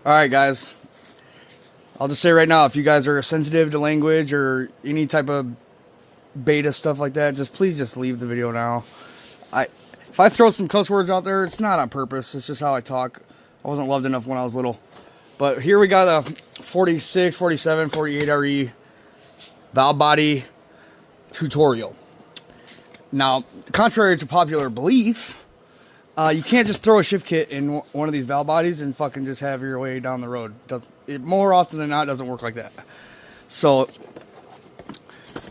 All right, guys. I'll just say right now, if you guys are sensitive to language or any type of beta stuff like that, please just leave the video now. If I throw some cuss words out there, it's not on purpose. It's just how I talk. I wasn't loved enough when I was little. But here we got a 46, 47, 48 RE valve body tutorial. Now, contrary to popular belief, you can't just throw a shift kit in one of these valve bodies and fucking just have your way down the road. It more often than not doesn't work like that. So,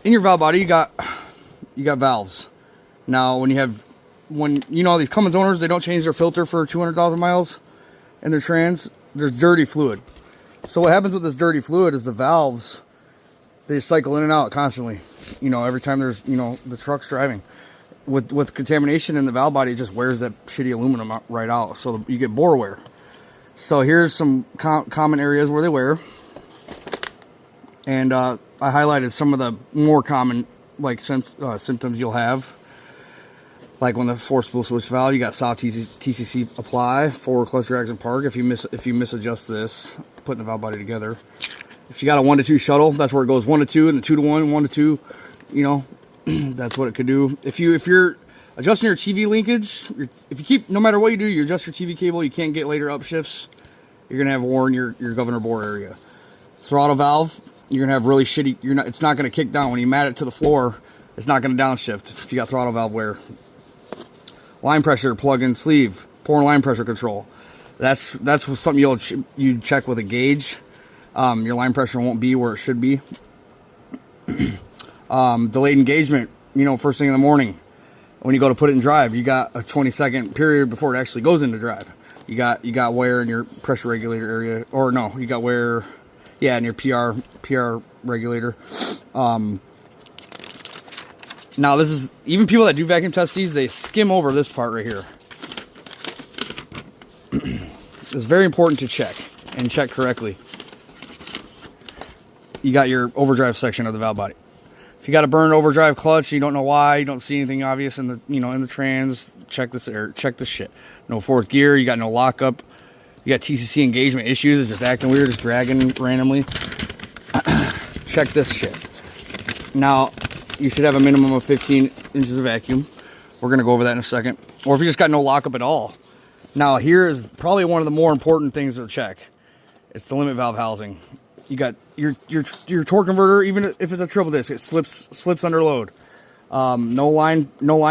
in your valve body, you got valves. Now, when you know these Cummins owners, they don't change their filter for 200,000 miles in their trans. There's dirty fluid. So what happens with this dirty fluid is the valves, they cycle in and out constantly. You know, every time there's, the truck's driving. With contamination in the valve body, it just wears that shitty aluminum right out. So you get bore wear. So here's some common areas where they wear. And I highlighted some of the more common symptoms you'll have. Like when the four-spool switch valve, you got soft TCC apply, forward clutch drags and park. If you misadjust this, putting the valve body together. If you got a 1 to 2 shuttle, that's where it goes 1 to 2 and the 2 to 1, 1 to 2. That's what it could do. If you're adjusting your TV linkage, no matter what you do, you adjust your TV cable, you can't get later upshifts. You're gonna have war in your governor bore area. Throttle valve, you're gonna have really shitty. It's not gonna kick down when you mat it to the floor. It's not gonna downshift if you got throttle valve wear. Line pressure, plug and sleeve, poor line pressure control. That's something you'd check with a gauge. Your line pressure won't be where it should be. Delayed engagement, first thing in the morning. When you go to put it in drive, you got a 20-second period before it actually goes into drive. You got wear in your pressure regulator area, or no, you got wear, in your PR regulator. Now this is, even people that do vacuum test these, they skim over this part right here. It's very important to check, and check correctly. You got your overdrive section of the valve body. If you got a burned overdrive clutch, you don't know why, you don't see anything obvious in the in the trans, check this shit. No fourth gear, you got no lockup, you got TCC engagement issues, it's just acting weird, it's dragging randomly. Check this shit. Now, you should have a minimum of 15 inches of vacuum. We're gonna go over that in a second. Or if you just got no lockup at all. Now, here is probably one of the more important things to check. It's the limit valve housing. You got your torque converter, even if it's a triple disc, it slips under load. No line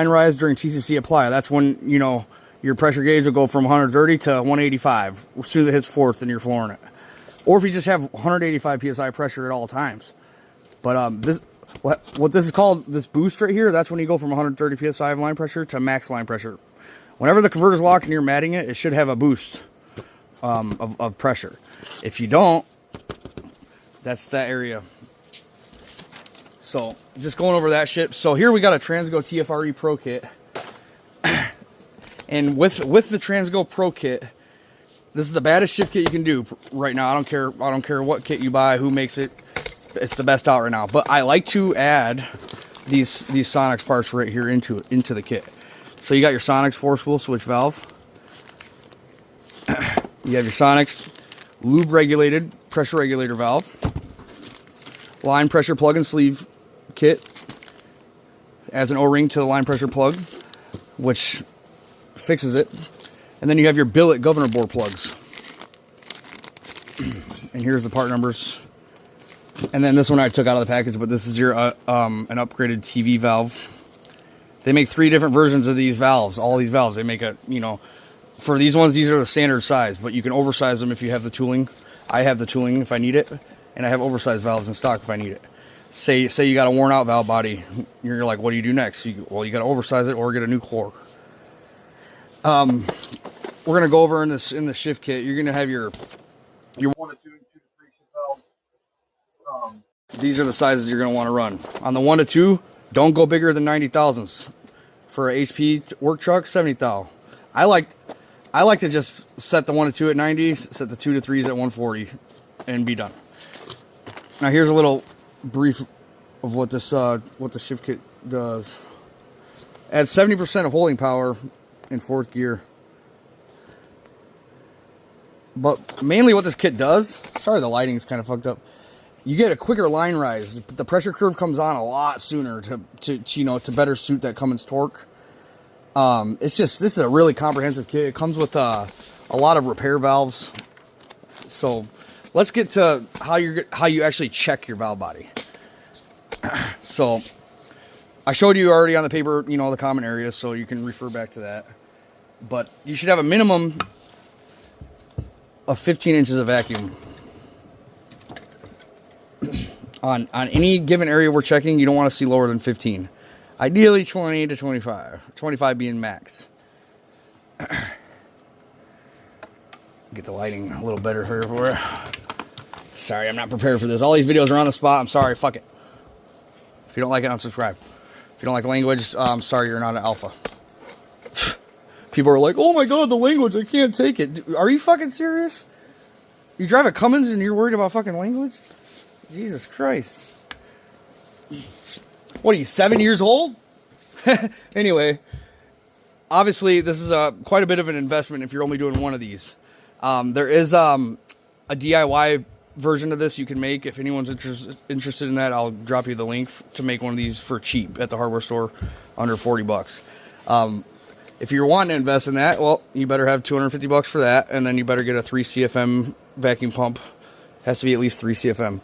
rise during TCC apply. That's when your pressure gauge will go from 130 to 185 as soon as it hits fourth and you're flooring it. Or if you just have 185 psi pressure at all times. But what this is called, this boost right here, that's when you go from 130 psi of line pressure to max line pressure. Whenever the converter's locked and you're matting it, it should have a boost of pressure. If you don't, that's that area. So, just going over that shit. So here we got a Transgo TFRE Pro kit. And with the Transgo Pro kit, this is the baddest shift kit you can do right now. I don't care what kit you buy, who makes it. It's the best out right now. But I like to add these Sonics parts right here into the kit. So you got your Sonics 4-spool switch valve. You have your Sonics lube regulated pressure regulator valve, line pressure plug and sleeve kit, adds an O-ring to the line pressure plug, which fixes it, and then you have your billet governor bore plugs. And here's the part numbers. And then this one I took out of the package, but this is your an upgraded TV valve. They make 3 different versions of these valves. All these valves, they make for these ones, these are the standard size, but you can oversize them if you have the tooling. I have the tooling if I need it, and I have oversized valves in stock if I need it. Say you got a worn out valve body, you're like, what do you do next? You got to oversize it or get a new core. We're gonna go over in this shift kit. You're gonna have your 1 to 2 and 2 to 3 shift valves. These are the sizes you're gonna want to run. On the 1 to 2, don't go bigger than 90 thousandths. For a HP work truck, 70 thou. I like to just set the 1 to 2 at 90, set the 2 to 3s at 140, and be done. Now here's a little brief of what the shift kit does. Adds 70% of holding power in fourth gear. But mainly what this kit does, sorry the lighting's kind of fucked up, you get a quicker line rise. The pressure curve comes on a lot sooner to you know, to better suit that Cummins torque. It's just, this is a really comprehensive kit. It comes with a lot of repair valves. So let's get to how you actually check your valve body. So I showed you already on the paper, you know, the common areas, so you can refer back to that. But you should have a minimum of 15 inches of vacuum on any given area we're checking. You don't want to see lower than 15. Ideally 20 to 25. 25 being max. Get the lighting a little better here for you. Sorry, I'm not prepared for this. All these videos are on the spot. I'm sorry. Fuck it. If you don't like it, unsubscribe. If you don't like the language, I'm sorry, you're not an alpha. People are like, oh my god, the language, I can't take it. Dude, are you fucking serious? You drive a Cummins and you're worried about fucking language? Jesus Christ. What are you, 7 years old? Anyway, obviously this is quite a bit of an investment if you're only doing one of these. There is a DIY version of this you can make. If anyone's interested in that, I'll drop you the link to make one of these for cheap at the hardware store, under 40 bucks. If you're wanting to invest in that, well, you better have 250 bucks for that, and then you better get a 3 CFM vacuum pump. Has to be at least 3 CFM.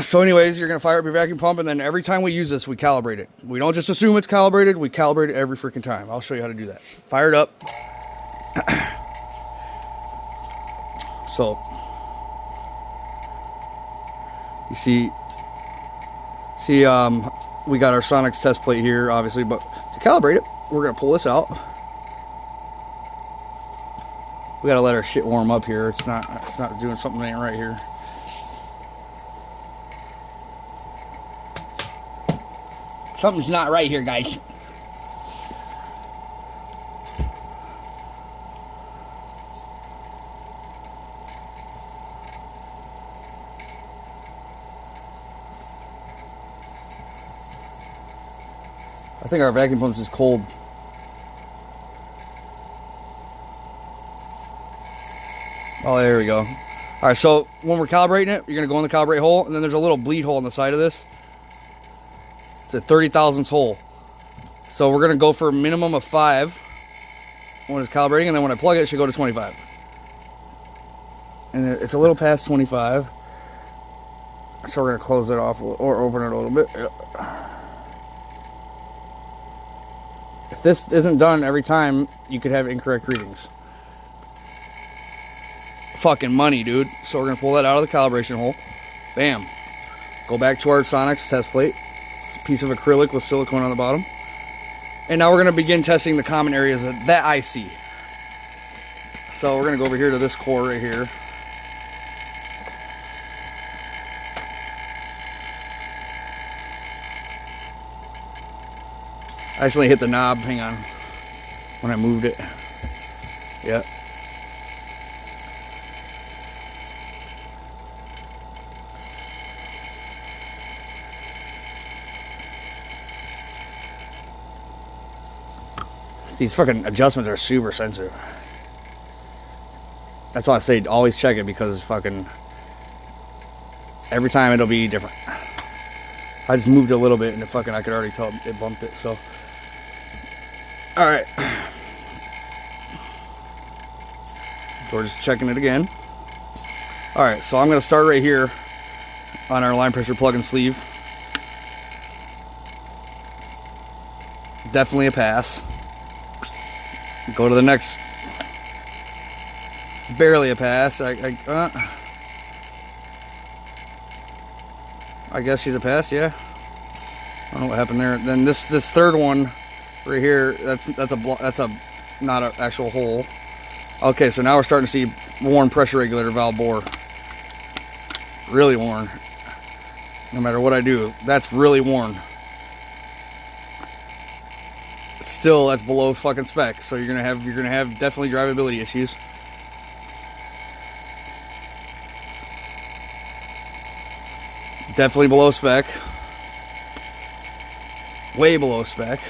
So anyways, you're going to fire up your vacuum pump, and then every time we use this, we calibrate it. We don't just assume it's calibrated, we calibrate it every freaking time. I'll show you how to do that. Fire it up. So, you see, we got our Sonics test plate here, obviously, but to calibrate it, we're going to pull this out. We got to let our shit warm up here. It's not doing something that ain't right here. Something's not right here, guys. I think our vacuum pump is cold. Oh, there we go. All right, so when we're calibrating it, you're going to go in the calibrate hole, and then there's a little bleed hole on the side of this. It's a 30 thousandths hole. So we're going to go for a minimum of 5 when it's calibrating, and then when I plug it, it should go to 25. And it's a little past 25. So we're going to close it off or open it a little bit. Yep. If this isn't done every time, you could have incorrect readings. Fucking money, dude. So we're going to pull that out of the calibration hole. Bam. Go back to our Sonics test plate. It's a piece of acrylic with silicone on the bottom. And now we're going to begin testing the common areas that I see. So we're going to go over here to this core right here. I accidentally hit the knob. Hang on. When I moved it. Yeah. These fucking adjustments are super sensitive. That's why I say always check it, because fucking every time it'll be different. I just moved a little bit and I could already tell it bumped it. So, all right, we're just checking it again. All right, so I'm gonna start right here on our line pressure plug and sleeve. Definitely a pass. Go to the next. Barely a pass. I guess she's a pass. Yeah. I don't know what happened there. Then this third one right here. That's not an actual hole. Okay, so now we're starting to see worn pressure regulator valve bore. Really worn. No matter what I do, that's really worn. Still, that's below fucking spec, so you're gonna have definitely drivability issues. Definitely below spec. Way below spec.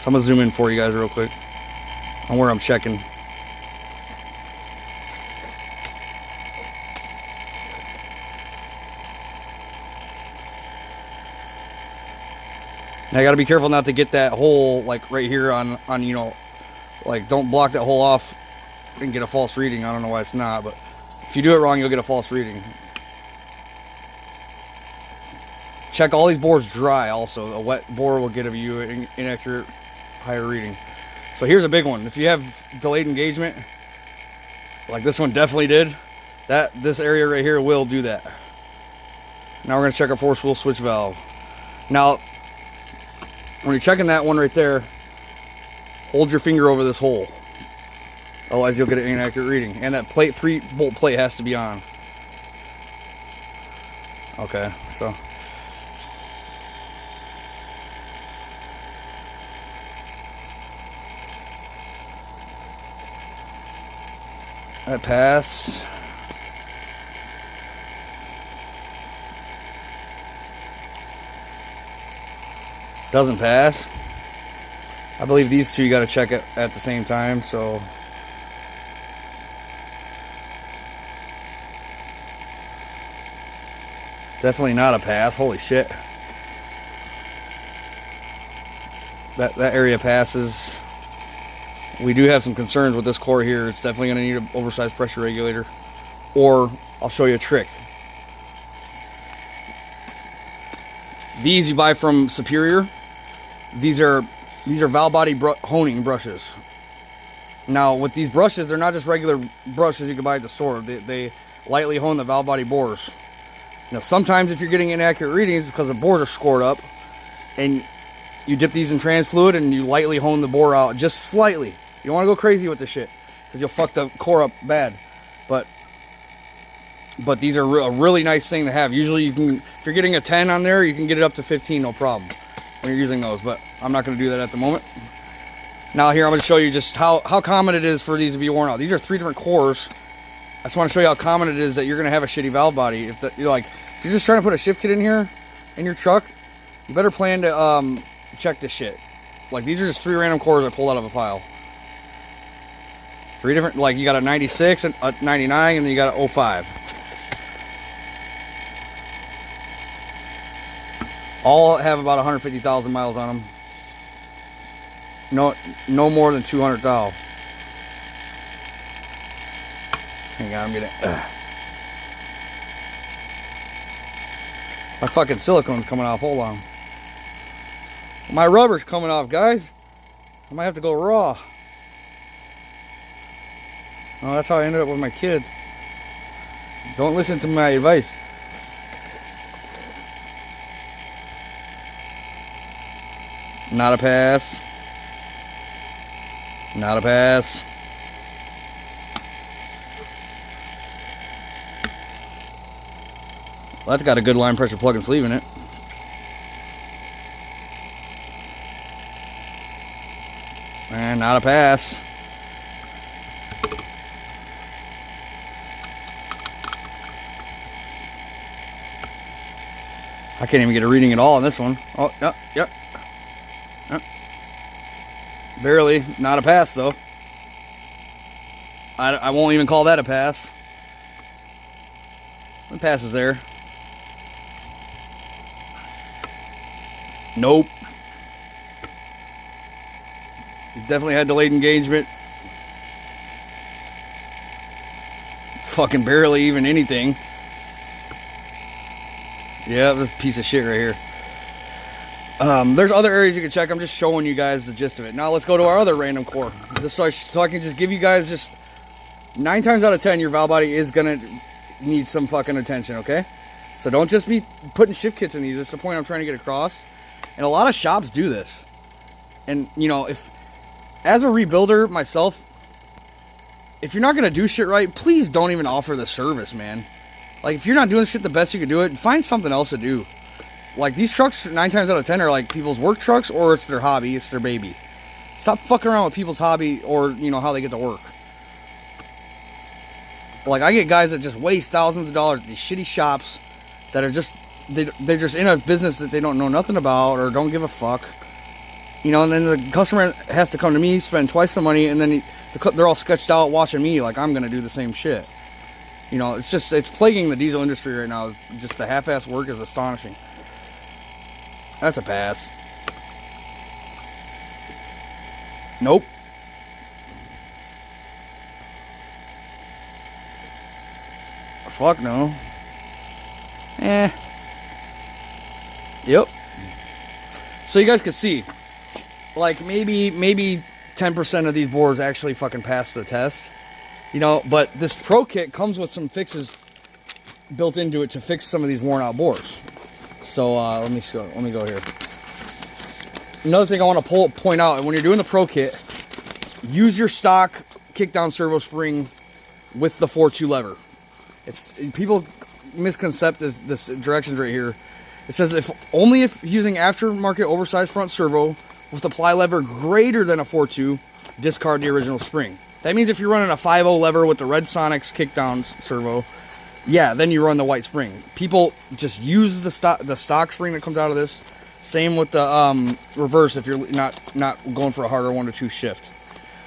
I'm gonna zoom in for you guys real quick on where I'm checking. Now I gotta be careful not to get that hole like right here on you know, like don't block that hole off and get a false reading. I don't know why it's not, but if you do it wrong, you'll get a false reading. Check all these bores dry also. A wet bore will get you an inaccurate higher reading. So here's a big one. If you have delayed engagement, like this one definitely did, this area right here will do that. Now we're gonna check our force spool switch valve. Now, when you're checking that one right there, hold your finger over this hole. Otherwise you'll get an inaccurate reading. And that plate 3 bolt plate has to be on. Okay, so that pass. Doesn't pass. I believe these two you got to check it at the same time, so definitely not a pass. Holy shit. That area passes. We do have some concerns with this core here. It's definitely going to need an oversized pressure regulator, or I'll show you a trick. These you buy from Superior. These are valve body honing brushes. Now with these brushes, they're not just regular brushes you can buy at the store. They lightly hone the valve body bores. Now sometimes if you're getting inaccurate readings because the bores are scored up, and you dip these in trans fluid and you lightly hone the bore out just slightly. You don't want to go crazy with this shit because you'll fuck the core up bad. But these are a really nice thing to have. Usually you can, if you're getting a 10 on there, you can get it up to 15, no problem when you're using those, but I'm not going to do that at the moment. Now here I'm going to show you just how common it is for these to be worn out. These are 3 different cores. I just want to show you how common it is that you're going to have a shitty valve body. If you're just trying to put a shift kit in here in your truck, you better plan to check this shit. Like these are just 3 random cores I pulled out of a pile. 3 different, like you got a 96 and a 99, and then you got a 05. All have about 150,000 miles on them. No more than 200,000. Hang on, I'm gonna. My fucking silicone's coming off. Hold on. My rubber's coming off, guys. I might have to go raw. Oh, that's how I ended up with my kid. Don't listen to my advice. Not a pass. Not a pass. Well, that's got a good line pressure plug and sleeve in it. And not a pass. I can't even get a reading at all on this one. Oh, yep, yep. Barely. Not a pass, though. I won't even call that a pass. What pass is there? Nope. Definitely had delayed engagement. Fucking barely even anything. Yeah, this piece of shit right here. There's other areas you can check. I'm just showing you guys the gist of it. Now let's go to our other random core. Just so I can just give you guys just 9 times out of 10 your valve body is gonna need some fucking attention, okay? So don't just be putting shift kits in these. That's the point I'm trying to get across. And a lot of shops do this. And you know, if as a rebuilder myself, if you're not gonna do shit right, please don't even offer the service, man. Like if you're not doing shit the best you can do it, find something else to do. Like these trucks 9 times out of 10 are like people's work trucks, or it's their hobby, it's their baby. Stop fucking around with people's hobby or, you know, how they get to work. Like I get guys that just waste thousands of dollars at these shitty shops that are just they're just in a business that they don't know nothing about or don't give a fuck. You know, and then the customer has to come to me, spend twice the money, and then they're all sketched out watching me like I'm going to do the same shit. You know, it's plaguing the diesel industry right now. It's just the half-ass work is astonishing. That's a pass. Nope. Fuck no. Yep. So you guys could see, like maybe 10% of these bores actually fucking pass the test. You know, but this Pro Kit comes with some fixes built into it to fix some of these worn out bores. So let me go here. Another thing I want to point out, when you're doing the Pro Kit, use your stock kickdown servo spring with the 4.2 lever. People misconcept this directions right here. It says if using aftermarket oversized front servo with the ply lever greater than a 4.2, discard the original spring. That means if you're running a 5.0 lever with the Red Sonics kickdown servo, yeah, then you run the white spring. People just use the stock spring that comes out of this. Same with the reverse if you're not going for a harder 1 to 2 shift.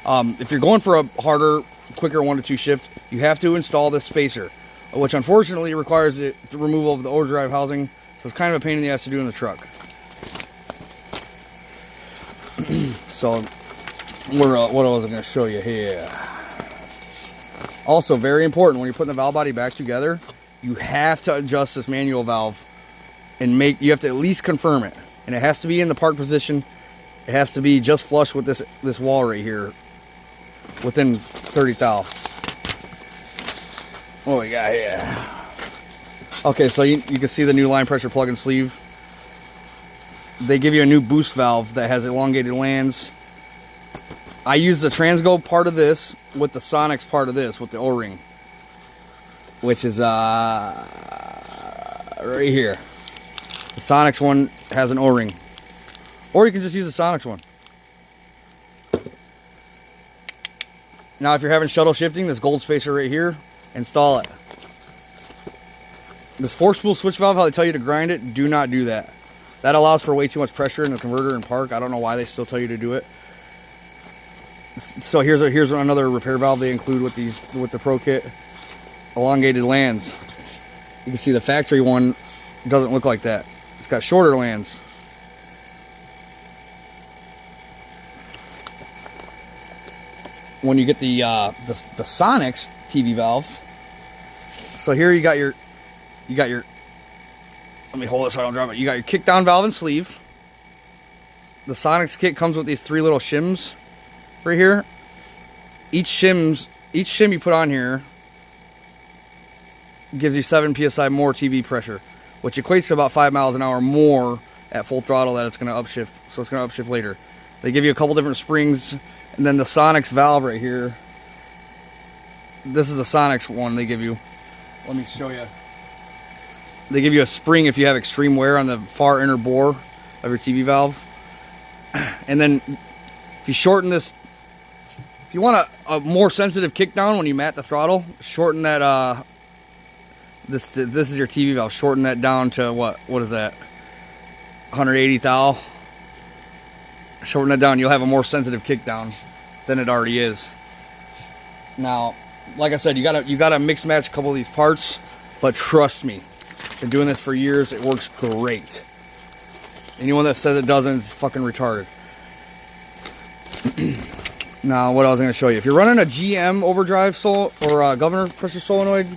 If you're going for a harder, quicker 1 to 2 shift, you have to install this spacer, which unfortunately requires the removal of the overdrive housing, so it's kind of a pain in the ass to do in the truck. So, what was I going to show you here? Also, very important, when you're putting the valve body back together, you have to adjust this manual valve, and you have to at least confirm it. And it has to be in the park position. It has to be just flush with this wall right here, within 30 thou. What we got here? Okay, so you can see the new line pressure plug and sleeve. They give you a new boost valve that has elongated lands. I use the Transgo part of this with the Sonics part of this with the O-ring, which is right here. The Sonics one has an O-ring, or you can just use the Sonics one. Now, if you're having shuttle shifting, this gold spacer right here, install it. This 4-spool switch valve, how they tell you to grind it, do not do that. That allows for way too much pressure in the converter and park. I don't know why they still tell you to do it. So here's another repair valve they include with the Pro Kit. Elongated lands. You can see the factory one doesn't look like that. It's got shorter lands. When you get the Sonics TV valve, so here you got your let me hold it so I don't drop it. You got your kickdown valve and sleeve. The Sonics kit comes with these 3 little shims right here. Each shim you put on here gives you 7 psi more TV pressure, which equates to about 5 miles an hour more at full throttle that it's going to upshift. So it's going to upshift later. They give you a couple different springs, and then the Sonics valve right here. This is the Sonics one they give you. Let me show you. They give you a spring if you have extreme wear on the far inner bore of your TV valve. And then if you shorten this, if you want a more sensitive kickdown when you mat the throttle, shorten that. This is your TV valve. Shorten that down to what is that? 180 thou. Shorten that down. You'll have a more sensitive kickdown than it already is. Now, like I said, you gotta mix match a couple of these parts, but trust me, been doing this for years. It works great. Anyone that says it doesn't is fucking retarded. Now, what I was going to show you, if you're running a GM overdrive or a governor pressure solenoid,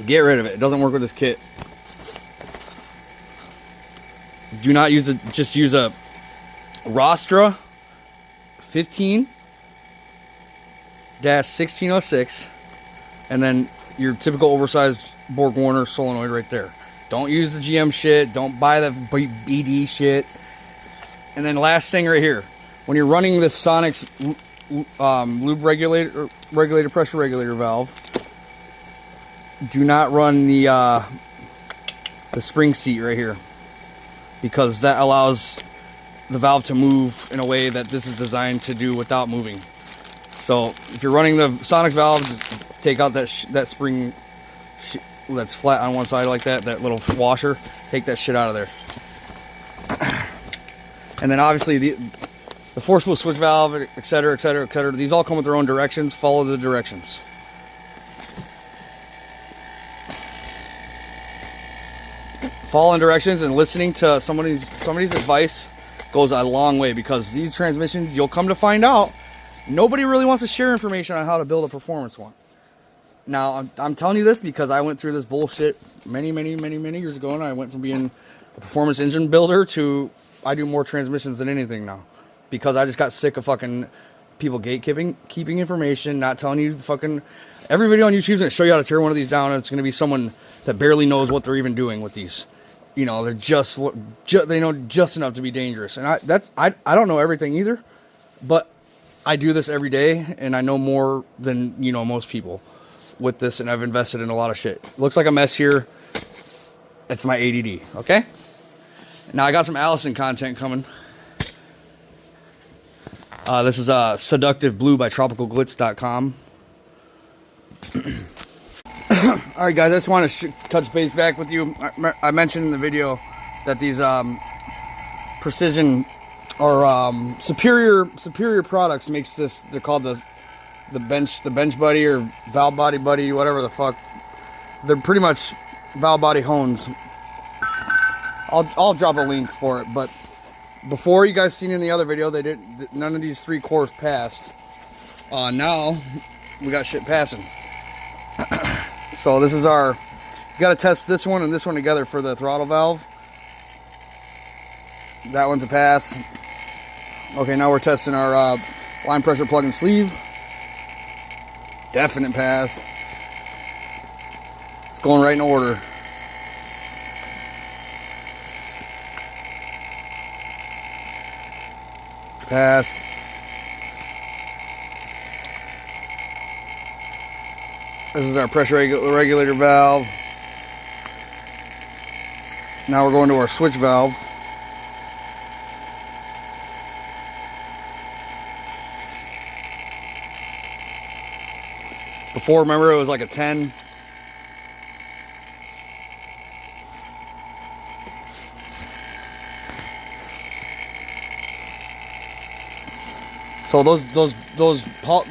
get rid of it. It doesn't work with this kit. Do not use it. Just use a Rostra 15-1606, and then your typical oversized Borg Warner solenoid right there. Don't use the GM shit. Don't buy the BD shit. And then last thing right here, when you're running this Sonics lube regulator pressure regulator valve, do not run the spring seat right here, because that allows the valve to move in a way that this is designed to do without moving. So if you're running the Sonics valves, take out that spring that's flat on one side like that little washer. Take that shit out of there. And then obviously the forcible switch valve, etc., etc., etc. These all come with their own directions. Follow the directions. Following directions and listening to somebody's advice goes a long way, because these transmissions, you'll come to find out, nobody really wants to share information on how to build a performance one. Now, I'm telling you this because I went through this bullshit many years ago, and I went from being a performance engine builder to I do more transmissions than anything now, because I just got sick of fucking people keeping information, not telling you fucking. Every video on YouTube is going to show you how to tear one of these down, and it's going to be someone that barely knows what they're even doing with these. You know, they're they know just enough to be dangerous, and I don't know everything either, but I do this every day, and I know more than most people with this, and I've invested in a lot of shit. Looks like a mess here. It's my ADD. Okay. Now I got some Allison content coming. This is Seductive Blue by tropicalglitz.com. Alright guys, I just want to touch base back with you. I mentioned in the video that these precision or superior products makes this, they're called the bench buddy or valve body buddy, whatever the fuck. They're pretty much valve body hones. I'll drop a link for it, but before, you guys seen in the other video, none of these 3 cores passed. Now we got shit passing. So this is you got to test this one and this one together for the throttle valve. That one's a pass. Okay, now we're testing our line pressure plug and sleeve. Definite pass. It's going right in order. Pass. This is our pressure regulator valve. Now we're going to our switch valve. Before, remember, it was like a 10. So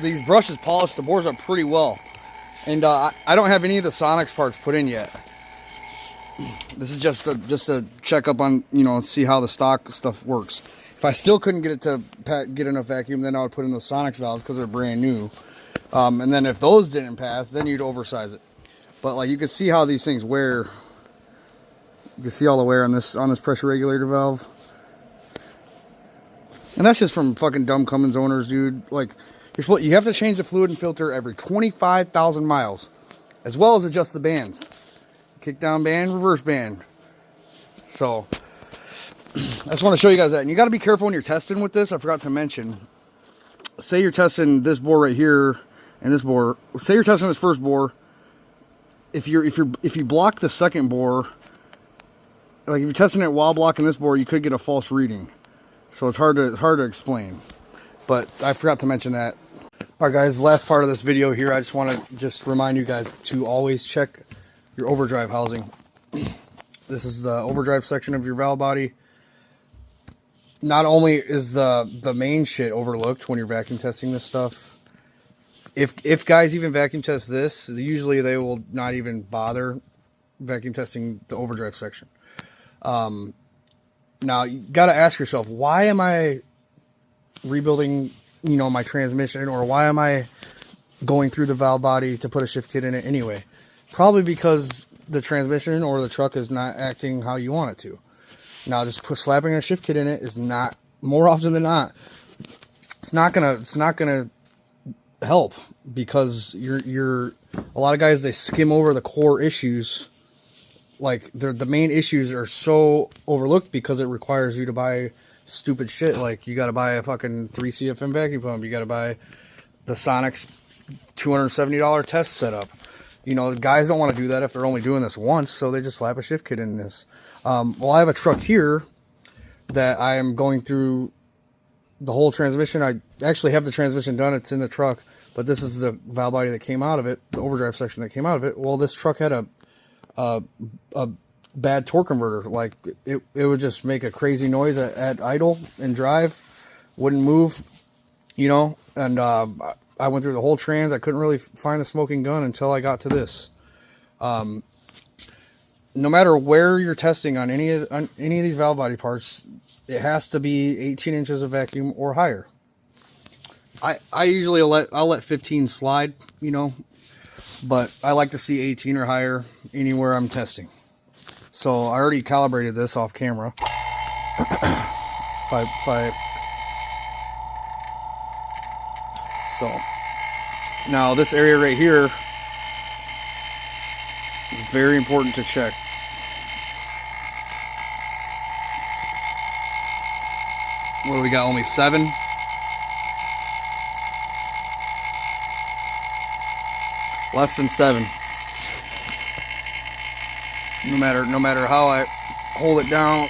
these brushes polish the boards up pretty well. And I don't have any of the Sonics parts put in yet. This is just a checkup on, see how the stock stuff works. If I still couldn't get it to get enough vacuum, then I would put in the Sonics valves because they're brand new. And then if those didn't pass, then you'd oversize it. But like, you can see how these things wear. You can see all the wear on this pressure regulator valve. And that's just from fucking dumb Cummins owners, dude. Like, you have to change the fluid and filter every 25,000 miles, as well as adjust the bands. Kick down band, reverse band. So, I just want to show you guys that. And you got to be careful when you're testing with this. I forgot to mention. Say you're testing this bore right here and this bore. Say you're testing this first bore. If you block the second bore, like if you're testing it while blocking this bore, you could get a false reading. So it's hard to explain. But I forgot to mention that. Alright guys, last part of this video here, I just want to remind you guys to always check your overdrive housing. This is the overdrive section of your valve body. Not only is the main shit overlooked when you're vacuum testing this stuff. If guys even vacuum test this, usually they will not even bother vacuum testing the overdrive section. Now you got to ask yourself, why am I rebuilding, my transmission, or why am I going through the valve body to put a shift kit in it anyway? Probably because the transmission or the truck is not acting how you want it to. Now, just slapping a shift kit in it is not, more often than not, it's not gonna help, because a lot of guys, they skim over the core issues. Like, the main issues are so overlooked because it requires you to buy stupid shit. Like, you got to buy a fucking 3 CFM vacuum pump. You got to buy the Sonics $270 test setup. Guys don't want to do that if they're only doing this once, so they just slap a shift kit in this. Well, I have a truck here that I am going through the whole transmission. I actually have the transmission done. It's in the truck, but this is the valve body that came out of it, the overdrive section that came out of it. Well, this truck had a bad torque converter. Like it would just make a crazy noise at idle and drive, wouldn't move, you know. And I went through the whole trans. I couldn't really find the smoking gun until I got to this. No matter where you're testing on any of these valve body parts, it has to be 18 inches of vacuum or higher. I usually I'll let 15 slide, you know, but I like to see 18 or higher anywhere I'm testing. So I already calibrated this off camera. So now this area right here is very important to check. What do we got? Only 7. Less than 7. No matter how I hold it down,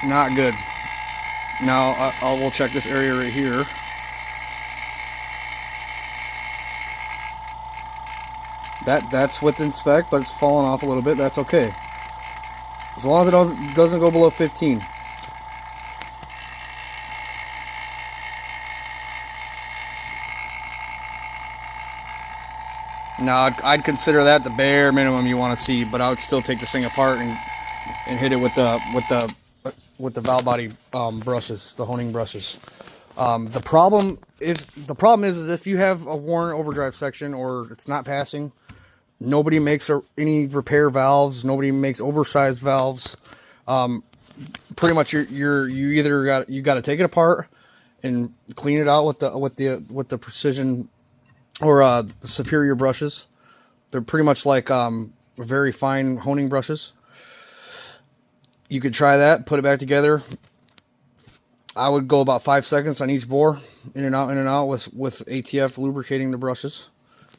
not good. Now we'll check this area right here. That's within spec, but it's falling off a little bit. That's okay, as long as it doesn't go below 15. Now I'd consider that the bare minimum you want to see, but I would still take this thing apart and hit it with the valve body brushes, the honing brushes. The problem is if you have a worn overdrive section or it's not passing, nobody makes any repair valves. Nobody makes oversized valves. Pretty much you either got to take it apart and clean it out with the precision or the superior brushes. They're pretty much like very fine honing brushes. You could try that, put it back together. I would go about 5 seconds on each bore, in and out with ATF lubricating the brushes.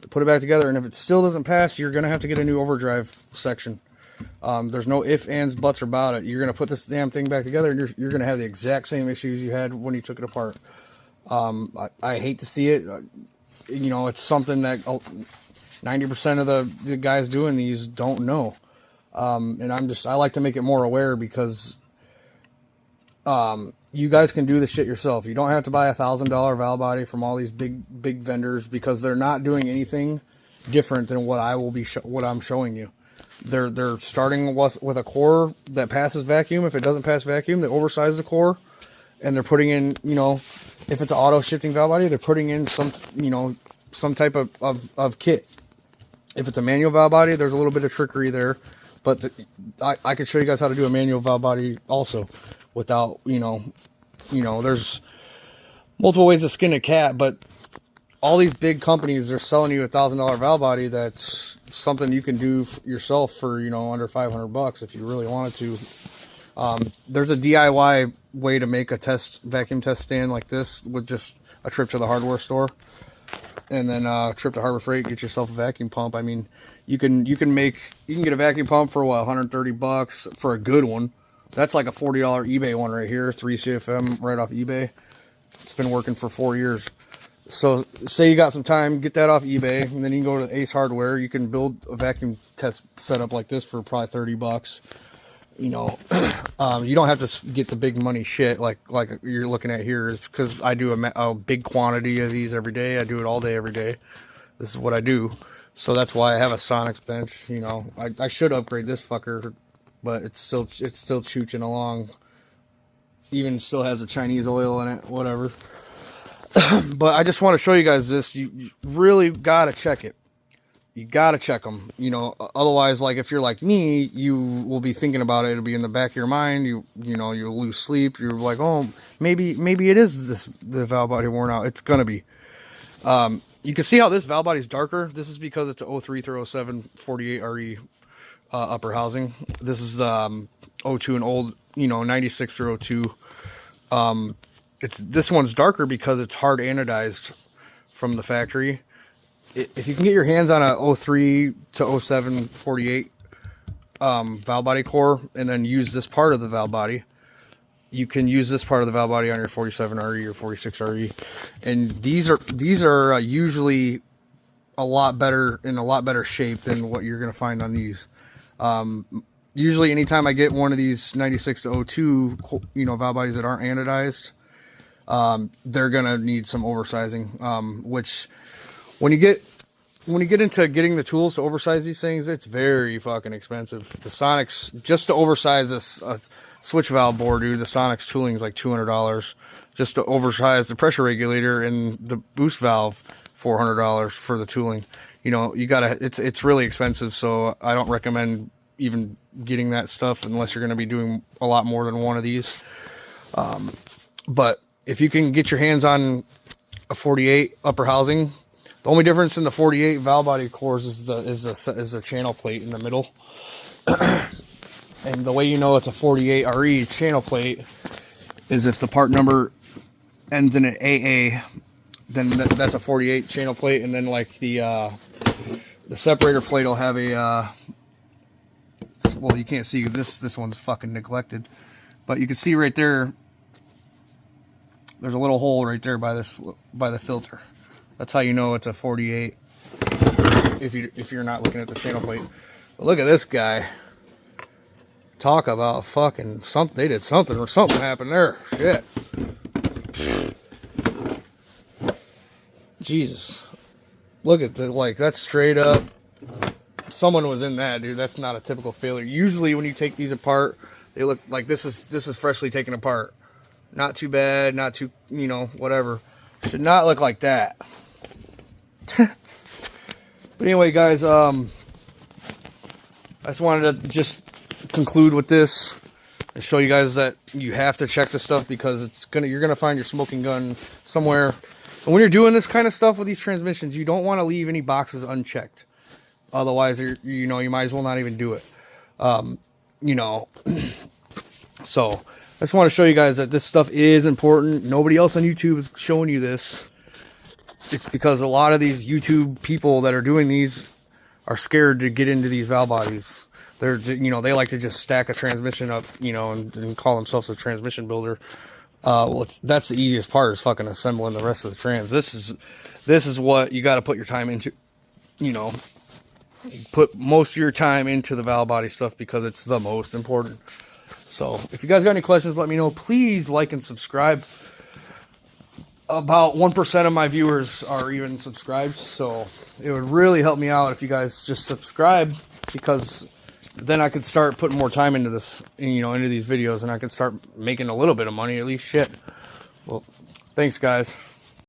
Put it back together, and if it still doesn't pass, you're gonna have to get a new overdrive section. There's no ifs, ands, buts about it. You're gonna put this damn thing back together, and you're gonna have the exact same issues you had when you took it apart. I hate to see it. You know, it's something that 90% of the guys doing these don't know. And I like to make it more aware because you guys can do this shit yourself. You don't have to buy a $1,000 valve body from all these big vendors, because they're not doing anything different than what what I'm showing you. They're starting with a core that passes vacuum. If it doesn't pass vacuum, they oversize the core, and they're putting in, you know, if it's an auto shifting valve body, they're putting in some type of kit. If it's a manual valve body, there's a little bit of trickery there, but I could show you guys how to do a manual valve body also without, there's multiple ways to skin a cat, but all these big companies, they're selling you a $1,000 valve body that's something you can do yourself for, under $500 if you really wanted to. There's a DIY way to make a vacuum test stand like this with just a trip to the hardware store, and then trip to Harbor Freight, get yourself a vacuum pump. I mean, you can get a vacuum pump for what, $130 for a good one. That's like a $40 eBay one right here, 3 CFM right off eBay. It's been working for 4 years. So say you got some time, get that off eBay, and then you can go to Ace Hardware. You can build a vacuum test setup like this for probably $30. You don't have to get the big money shit like you're looking at here. It's because I do a big quantity of these every day. I do it all day, every day. This is what I do. So that's why I have a Sonics bench. I should upgrade this fucker, but it's still chooching along. Even still has a Chinese oil in it, whatever. But I just want to show you guys this. You really gotta check it. You gotta check them. Otherwise, like if you're like me, you will be thinking about it. It'll be in the back of your mind. You'll lose sleep. You're like, oh, maybe it is the valve body worn out. It's gonna be. You can see how this valve body is darker. This is because it's a 03 through 07 48 RE upper housing. This is 02 and old, 96 through 02. This one's darker because it's hard anodized from the factory. If you can get your hands on a 03 to 07 48 valve body core, and then use this part of the valve body, you can use this part of the valve body on your 47 RE or 46 RE, and these are usually in a lot better shape than what you're going to find on these. Usually anytime I get one of these 96 to 02, you know, valve bodies that aren't anodized, they're gonna need some oversizing, which when you get into getting the tools to oversize these things, it's very fucking expensive. The Sonics, just to oversize this switch valve bore, dude, the Sonics tooling is like $200. Just to oversize the pressure regulator and the boost valve, $400 for the tooling. You know, you gotta, it's really expensive, so I don't recommend even getting that stuff unless you're gonna be doing a lot more than one of these. But if you can get your hands on a 48 upper housing, the only difference in the 48 valve body cores is the channel plate in the middle. And the way you know it's a 48 RE channel plate is if the part number ends in an AA, then that's a 48 channel plate, and then like the separator plate will have a well, you can't see this one's fucking neglected, but you can see right there. There's a little hole right there by the filter. That's how you know it's a 48 if you're not looking at the channel plate. But look at this guy. Talk about fucking something. They did something, or something happened there. Shit. Jesus. Look at the, like, that's straight up. Someone was in that, dude. That's not a typical failure. Usually when you take these apart, they look like this is freshly taken apart. Not too bad, not too, you know, whatever. Should not look like that. But anyway, guys, I just wanted to just conclude with this and show you guys that you have to check this stuff, because you're gonna find your smoking gun somewhere. And when you're doing this kind of stuff with these transmissions, you don't want to leave any boxes unchecked. Otherwise, you know, you might as well not even do it. You know, so I just want to show you guys that this stuff is important. Nobody else on YouTube is showing you this. It's because a lot of these YouTube people that are doing these are scared to get into these valve bodies. They're, you know, they like to just stack a transmission up, you know, and call themselves a transmission builder. Well, that's the easiest part, is fucking assembling the rest of the trans. This is what you got to put your time into. You know, put most of your time into the valve body stuff, because it's the most important. So if you guys got any questions, let me know. Please like and subscribe. About 1% of my viewers are even subscribed, so it would really help me out if you guys just subscribe, because then I could start putting more time into this, you know, into these videos, and I could start making a little bit of money, at least. Shit. Well, thanks, guys.